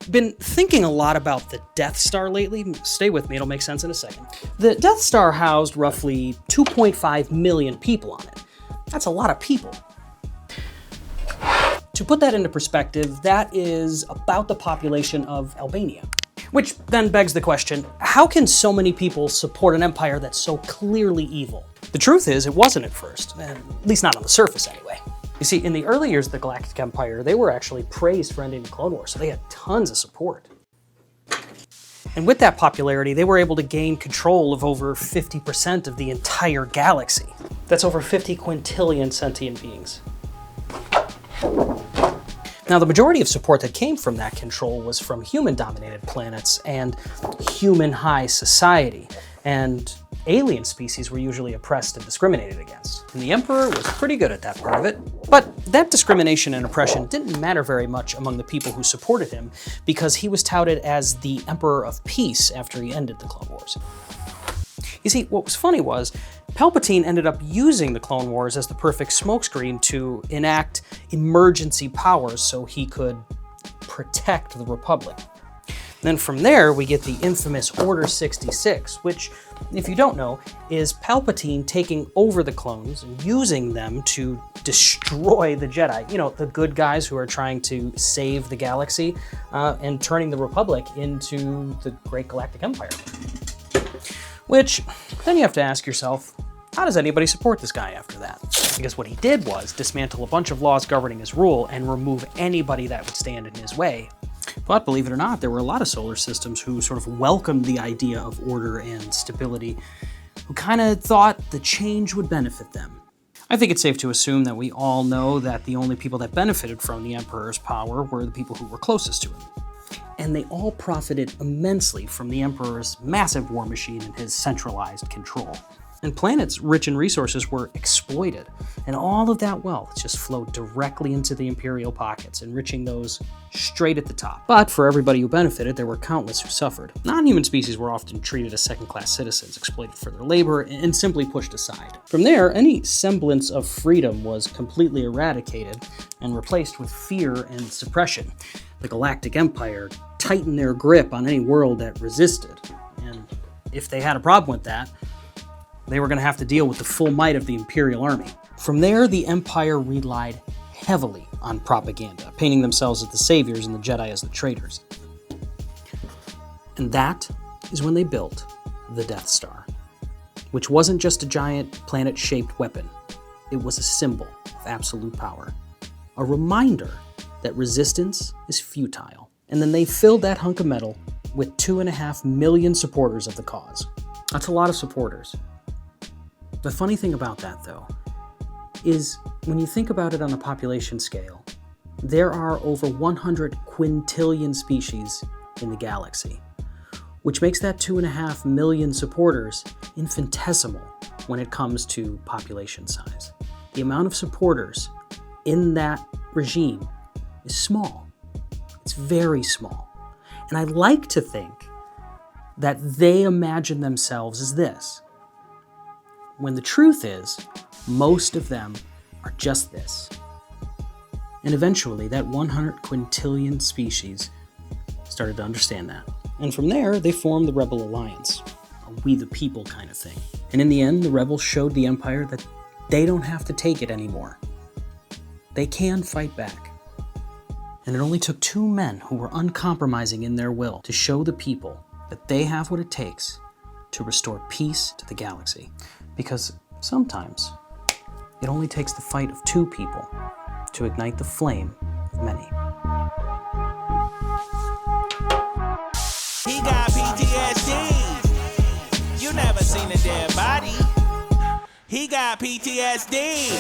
I've been thinking a lot about the Death Star lately. Stay with me, it'll make sense in a second. The Death Star housed roughly 2.5 million people on it. That's a lot of people. To put that into perspective, that is about the population of Albania. Which then begs the question, how can so many people support an empire that's so clearly evil? The truth is, it wasn't at first, at least not on the surface anyway. You see, in the early years of the Galactic Empire, they were actually praised for ending the Clone Wars, so they had tons of support. And with that popularity, they were able to gain control of over 50% of the entire galaxy. That's over 50 quintillion sentient beings. Now, the majority of support that came from that control was from human-dominated planets and human high society, and alien species were usually oppressed and discriminated against. And the Emperor was pretty good at that part of it. But that discrimination and oppression didn't matter very much among the people who supported him, because he was touted as the Emperor of Peace after he ended the Clone Wars. You see, what was funny was, Palpatine ended up using the Clone Wars as the perfect smokescreen to enact emergency powers so he could protect the Republic. Then from there, we get the infamous Order 66, which, if you don't know, is Palpatine taking over the clones and using them to destroy the Jedi. You know, the good guys who are trying to save the galaxy and turning the Republic into the Great Galactic Empire. Which, then you have to ask yourself, how does anybody support this guy after that? Because what he did was dismantle a bunch of laws governing his rule and remove anybody that would stand in his way. But believe it or not, there were a lot of solar systems who sort of welcomed the idea of order and stability, who kind of thought the change would benefit them. I think it's safe to assume that we all know that the only people that benefited from the Emperor's power were the people who were closest to him. And they all profited immensely from the Emperor's massive war machine and his centralized control. And planets rich in resources were exploited, and all of that wealth just flowed directly into the Imperial pockets, enriching those straight at the top. But for everybody who benefited, there were countless who suffered. Non-human species were often treated as second-class citizens, exploited for their labor, and simply pushed aside. From there, any semblance of freedom was completely eradicated and replaced with fear and suppression. The Galactic Empire tightened their grip on any world that resisted, and if they had a problem with that, they were going to have to deal with the full might of the Imperial Army. From there, the Empire relied heavily on propaganda, painting themselves as the saviors and the Jedi as the traitors. And that is when they built the Death Star, which wasn't just a giant planet-shaped weapon. It was a symbol of absolute power, a reminder that resistance is futile. And then they filled that hunk of metal with 2.5 million supporters of the cause. That's a lot of supporters. The funny thing about that, though, is when you think about it on a population scale, there are over 100 quintillion species in the galaxy, which makes that 2.5 million supporters infinitesimal when it comes to population size. The amount of supporters in that regime is small. It's very small. And I like to think that they imagine themselves as this, when the truth is, most of them are just this. And eventually, that 100 quintillion species started to understand that. And from there, they formed the Rebel Alliance, a we the people kind of thing. And in the end, the rebels showed the Empire that they don't have to take it anymore. They can fight back. And it only took 2 men who were uncompromising in their will to show the people that they have what it takes to restore peace to the galaxy. Because sometimes it only takes the fight of 2 people to ignite the flame of many. He got PTSD. You never seen a dead body. He got PTSD.